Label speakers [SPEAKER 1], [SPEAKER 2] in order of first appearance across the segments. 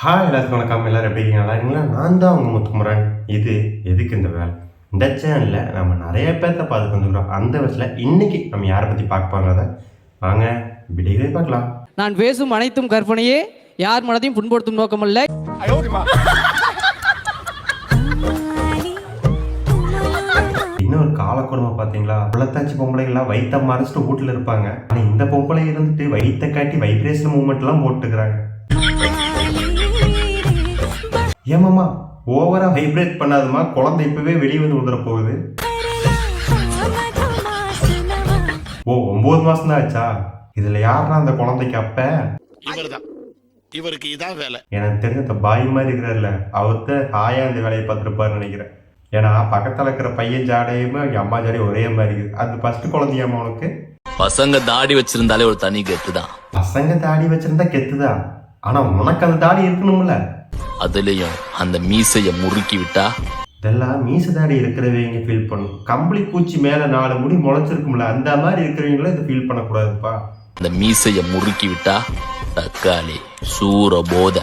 [SPEAKER 1] Hi எல்லாத்துக்கும் வணக்கம். எல்லாரும் எப்படி இருக்கீங்க? நல்லா இருக்கீங்களா? நான் தான் உங்கள் முத்துக்குமரன். இது எதுக்கு இந்த வேலை? இந்த சேனலில் நம்ம நிறைய பேர்த்த பார்த்துட்டு வந்துக்கிறோம். அந்த வயசில் இன்னைக்கு நம்ம யாரை பற்றி பார்க்க போகிறத வாங்க வீடியோவே பார்க்கலாம்.
[SPEAKER 2] நான் பேசும் அனைத்தும் கற்பனையே, யார் மனதையும் புண்படுத்தும் நோக்கமல்ல.
[SPEAKER 1] இன்னொரு காலக்கொடுமை பார்த்தீங்களா? புள்ளத்தாச்சி பொம்பளைகள்லாம் வயிற்ற மறைச்சிட்டு வீட்டில் இருப்பாங்க. ஆனால் இந்த பொம்பளை இருந்துட்டு வயிற்ற காட்டி வைப்ரேஷன் மூமெண்ட்லாம் போட்டுக்கிறாங்க. ஏமாம்மா ஓவரா வைப்ரேட் பண்ணாதுமா, குழந்தை இப்பவே வெளியே வந்து உதற போகுது. ஓ 9 மாசம் தான் ஆச்சா? இதுல யாரா அந்த குழந்தைக்கு அப்ப?
[SPEAKER 3] இவர்தான். இவருக்கு இதான் வேலை.
[SPEAKER 1] எனக்கு தெரிஞ்ச இந்த பாய் மாதிரி இருக்கிறார்ல, அவர்கிட்ட ஹாயா இந்த வேலையை பார்த்துருப்பாருன்னு நினைக்கிறேன். ஏன்னா பக்கத்துல இருக்கிற பையன் ஜாடையுமே அவங்க அம்மா ஜாடையும் ஒரே மாதிரி இருக்குது. அது ஃபர்ஸ்ட் குழந்தையாமா உனக்கு?
[SPEAKER 4] பசங்க தாடி வச்சிருந்தாலே ஒரு தனி கெத்துதான்.
[SPEAKER 1] பசங்க தாடி வச்சிருந்தா கெத்துதான், ஆனா உனக்கு அந்த தாடி இருக்கணும்ல.
[SPEAKER 4] அதுலயும் அந்த மீசைய முறுக்கி விட்டா
[SPEAKER 1] இதெல்லாம் மீச தாடி இருக்கிறவங்க ஃபீல் பண்ணும். கம்பளி பூச்சி மேல 4 முடி முளைச்சிருக்கும்ல, அந்த மாதிரி இருக்கிறவங்களும் இதை ஃபீல் பண்ணக்கூடாதுப்பா.
[SPEAKER 4] அந்த மீசைய முறுக்கி விட்டா தக்காளி சூர போத.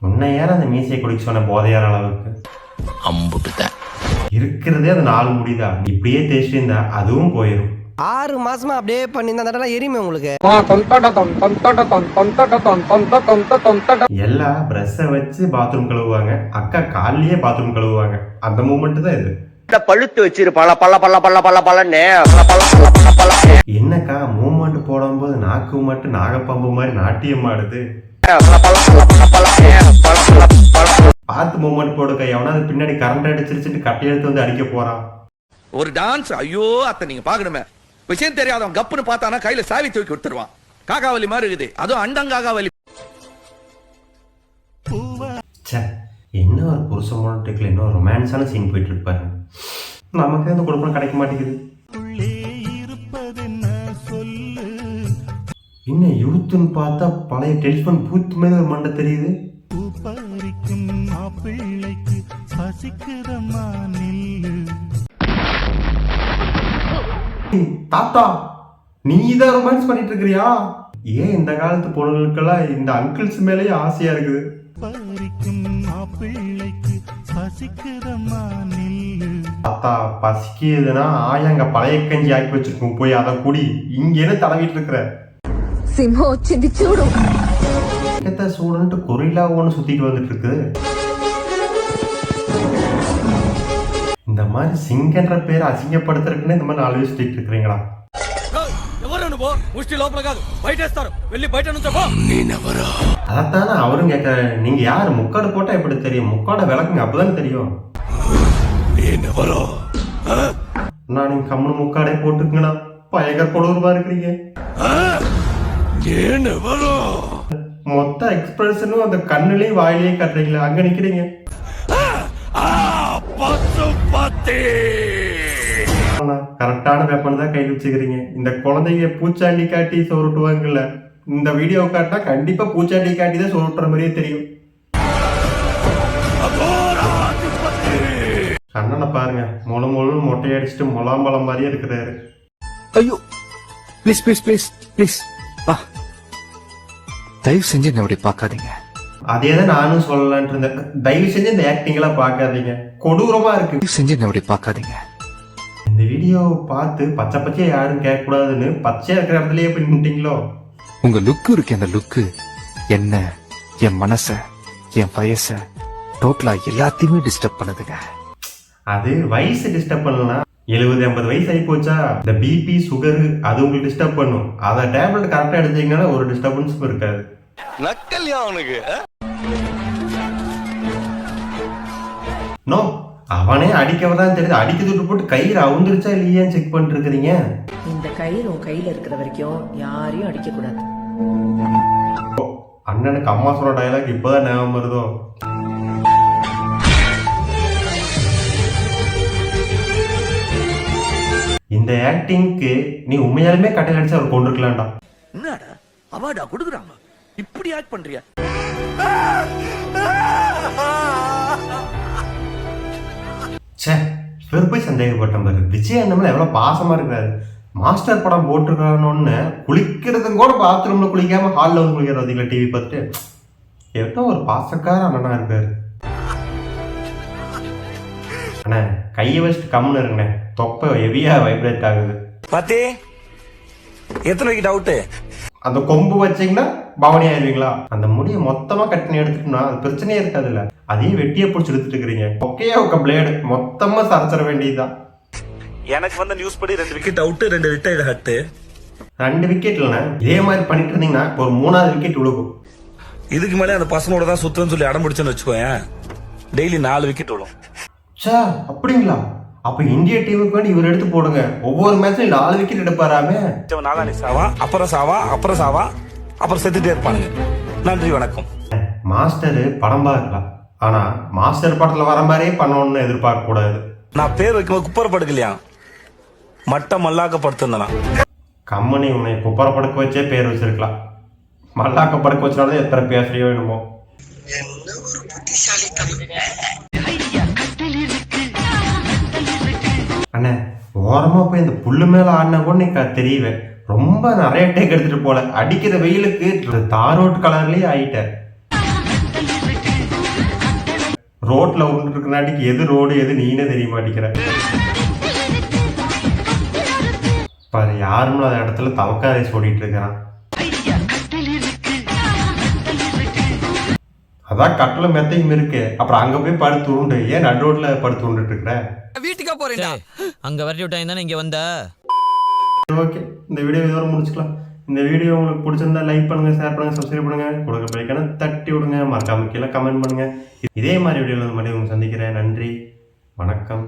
[SPEAKER 1] உன்னை யாரும் அந்த மீசையை குடிக்க சொன்ன போதையார அளவுக்கு
[SPEAKER 4] அம்புட்டுட்டேன்.
[SPEAKER 1] இருக்கிறதே அந்த 4 முடிதான். இப்படியே தேய்ச்சிட்டு இருந்தா அதுவும் போயிடும்.
[SPEAKER 5] 6 மாசமா அப்படியே பண்ணியிருந்தா எரியுமே உங்களுக்கு.
[SPEAKER 1] எல்லா பிரஷ்ஷை வச்சு பாத்ரூம் கழுவுவாங்க, அக்கா காலையே பாத்ரூம் கழுவுவாங்க. அந்த மூமெண்ட் தான் இது.
[SPEAKER 6] பழுத்து வச்சிரு பல பல பல பல பல பலன்னு
[SPEAKER 1] என்னக்கா மூமெண்ட் போடும்போது நாக்கு மட்டும் நாகப்பாம்பு மாதிரி நாட்டியம் ஆடுது. பார்த்து மூமெண்ட் போடுக்க. எவனாவது பின்னாடி கரண்ட் அடிச்சிருச்சுட்டு கட்டை எடுத்து வந்து அடிக்க போறான்.
[SPEAKER 7] ஒரு டான்ஸ். ஐயோ அத்தை நீங்க பாக்கணுமே. விஷயம் தெரியாதவன் கப்புன்னு பார்த்தானா கையில சாவி தூக்கி விட்டுருவான். காக்காவலி மாதிரி இருக்குது. அதுவும் அண்டங்காகாவலி.
[SPEAKER 1] என்ன ஒரு புருஷன் மூலத்துக்குள்ள இன்னும் ரொமான்ஸான சீன் போயிட்டு இருப்பாரு. நமக்கு அந்த குடும்பம் கிடைக்க மாட்டேங்குது. இன்னும் யூத்துன்னு பார்த்தா பழைய டெலிஃபோன் பூத் மேல ஒரு மண்டை தெரியுது. தாத்தா நீதான் ரொமான்ஸ் பண்ணிட்டு இருக்கிறியா? ஏன் இந்த காலத்து பொண்ணுங்களுக்கெல்லாம் இந்த அங்கிள்ஸ் மேலேயே ஆசையா இருக்குது. தாத்தா பசிக்குதுன்னா ஆயாங்க பழைய கஞ்சி ஆக்கி வச்சிருக்கோம், போய் அதை குடி. இங்கே தடவிட்டு இருக்கிற சூடன்ட்டு கொரில்லா ஒன்று சுத்திட்டு வந்துட்டு இருக்கு. இந்த மாதிரி சிங்கன்ற பேரை அசிங்கப்படுத்துறதுக்குன்னு இந்த மாதிரி 4 பேர் சுத்திட்டு இருக்கிறீங்களா? அதைத்தானே அவரும் கேட்க. நீங்க யாரு? முக்காடு போட்டா எப்படி தெரியும்? முக்காட விளக்குங்க, அப்பதானே தெரியும். நான் நீங்க கம்முனு முக்காடே போட்டுக்குங்கண்ணா. பயங்கர கொடூரமா இருக்கிறீங்க. மொத்த எக்ஸ்பிரஷனும் அந்த கண்ணுலயும் வாயிலையும் கட்டுறீங்களா? அங்க நிக்கிறீங்க. கரெக்டான வெப்பன் தான் கையில் வச்சுக்கிறீங்க. இந்த குழந்தைங்க பூச்சாண்டி காட்டி சொருட்டுவாங்கல்ல, இந்த வீடியோ காட்டினா கண்டிப்பா பூச்சாண்டி காட்டி தான் சொருட்டுற மாதிரியே தெரியும். கண்ணனை பாருங்க, முழு மொட்டை அடிச்சுட்டு முலாம்பழம் மாதிரியே இருக்கிறாரு.
[SPEAKER 8] ஐயோ ப்ளீஸ் ப்ளீஸ் ப்ளீஸ் ப்ளீஸ் தயவு செஞ்சு என்ன அப்படி பார்க்காதீங்க.
[SPEAKER 1] அதே தான் நானும் சொல்லலான்ட்டு இருந்தேன். தயவு செஞ்சு இந்த ஆக்டிங் எல்லாம் பார்க்காதீங்க, கொடூரமா இருக்கு.
[SPEAKER 8] செஞ்சு என்ன அப்படி பார்க்காதீங்க.
[SPEAKER 1] இந்த வீடியோ பார்த்து பச்சை பச்சையா யாரும் கேட்க கூடாதுன்னு பச்சையா இருக்கிற இடத்துலயே போய் நின்ட்டீங்களோ?
[SPEAKER 8] உங்க லுக்கு இருக்கு, அந்த லுக்கு என்ன என் மனச என் வயச டோட்டலா எல்லாத்தையுமே டிஸ்டர்ப் பண்ணுதுங்க.
[SPEAKER 1] அது வயசு டிஸ்டர்ப் பண்ணலாம். 70-80 வயசு ஆகி போச்சா, இந்த பிபி சுகரு அது உங்களுக்கு டிஸ்டர்ப் பண்ணும். அதை டேப்லெட் கரெக்டா எடுத்தீங்கன்னா ஒரு டிஸ்டர்பன்ஸும் இருக்காது.
[SPEAKER 3] நக்கல்யா அவனுக்கு.
[SPEAKER 1] நோ, அவனே அடிக்கவதான் தெரியுது. அடிக்க துட்டு போட்டு கயிறு அவுந்துருச்சா இல்லையான்னு செக் பண்ணிட்டு இருக்கிறீங்க.
[SPEAKER 9] இந்த கயிறு உன் கையில இருக்கிற வரைக்கும் யாரையும் அடிக்க கூடாது.
[SPEAKER 1] அண்ணனுக்கு அம்மா சொன்ன டயலாக் இப்பதான் ஞாபகம் வருதோ? இந்த ஆக்டிங்க்கு நீ உண்மையாலுமே கட்டையில் அடிச்சு அவர் கொண்டிருக்கலாம்டா.
[SPEAKER 7] என்னடா அவார்டா கொடுக்குறாங்க, இப்படி ஆக்ட் பண்றியா?
[SPEAKER 1] சே, போய் சந்தேகப்பட்டேன் பாரு. விஜய் அண்ணாமலை எவ்வளவு பாசமா இருக்கிறாரு. மாஸ்டர் படம் போட்டிருக்கானோன்னு குளிக்கிறதும் கூட பாத்ரூம்ல குளிக்காம ஹாலில் வந்து குளிக்கிறாரு. டிவி பார்த்துட்டு எவ்வளோ ஒரு பாசக்கார அண்ணனா இருக்காரு. அண்ணே கையை வச்சுட்டு கம்முன்னு இருங்கண்ணே, தொப்பை ஹெவியா வைப்ரேட் ஆகுது.
[SPEAKER 7] பாத்தி எத்தனை விக்கெட் அவுட்டு?
[SPEAKER 1] அந்த கொம்பு வச்சீங்கன்னா பவனி ஆயிருவீங்களா? அந்த முடியை மொத்தமா கட்டினு எடுத்துட்டோம்னா அது பிரச்சனையே இருக்காதுல்ல. அதையும் வெட்டியை பிடிச்சி எடுத்துட்டு இருக்கிறீங்க. ஒக்கையா ஒக்க பிளேடு மொத்தமா சரைச்சிட வேண்டியதுதான்.
[SPEAKER 7] எனக்கு வந்த நியூஸ் படி 2 wicket out 2 retired hut.
[SPEAKER 1] 2 wicket இல்லைண்ணே, இதே மாதிரி பண்ணிட்டு இருந்தீங்கன்னா ஒரு 3வது விக்கெட் விழுகும்.
[SPEAKER 7] இதுக்கு மேலே அந்த பசங்களோட தான் சுத்தம்னு சொல்லி அடம் பிடிச்சேன்னு வச்சுக்கோயேன், டெய்லி 4 விக்கெட் விழும்.
[SPEAKER 1] சார் அப்படிங்களா? அப்ப இந்திய டீமுக்கு வேண்டி இவர் எடுத்து போடுங்க. ஒவ்வொரு மேட்ச்லயும் 4 விக்கெட் எடுப்பாராமே.
[SPEAKER 7] நாளானி சாவா, அப்புறம் சாவா, அப்புறம் சாவா, அப்புறம் செத்துட்டே இருப்பானுங்க. நன்றி வணக்கம்.
[SPEAKER 1] மாஸ்டர் படம் பார்க்கலாம், ஆனா மாஸ்டர் படத்துல வர மாதிரியே பண்ணணும்னு எதிர்பார்க்க கூடாது.
[SPEAKER 7] நான் பேர் வைக்கும்போது குப்பரை படுக்கலையா, மட்டம் மல்லாக்க படுத்திருந்தேன்.
[SPEAKER 1] கம்மனி உன்னை குப்பரை படுக்க வச்சே பேர் வச்சிருக்கலாம். மல்லாக்க படுக்க வச்சாலும் எத்தனை பேசுறியோ என்னமோ. அண்ணே ஓரமா போய் இந்த புல்லு மேல ஆடினா கூட நீ தெரியவே. ரொம்ப நிறைய டேக் எடுத்துட்டு போல. அடிக்கிற வெயிலுக்கு தாரோட்டு கலர்லயே ஆயிட்ட. ரோட்ல உருண்டு இருக்கிறனாட்டிக்கு எது ரோடு எது நீனே தெரிய மாட்டேங்கிற. பாரு யாரும் அந்த இடத்துல தவக்கா ரேஸ் ஓடிட்டு இருக்கிறான். அதான் கட்டில மெத்தையும் இருக்கு, அப்புறம் அங்க போய் படுத்து உண்டு. ஏன் நடு ரோட்ல படுத்து உண்டுட்டு இருக்கிற?
[SPEAKER 2] வீட்டுக்கா போறேன்டா. அங்க வரட்டி விட்டாங்க தானே இங்க வந்த.
[SPEAKER 1] ஓகே, இந்த வீடியோ இதோட முடிச்சுக்கலாம். இந்த வீடியோ உங்களுக்கு பிடிச்சிருந்தா லைக் பண்ணுங்க, ஷேர் பண்ணுங்க, சப்ஸ்கிரைப் பண்ணுங்க, கொடுக்க பிடிக்கான தட்டி விடுங்க, மறக்காம கீழே கமெண்ட் பண்ணுங்க. இதே மாதிரி வீடியோவில் மறுபடியும் உங்களை சந்திக்கிறேன். நன்றி, வணக்கம்.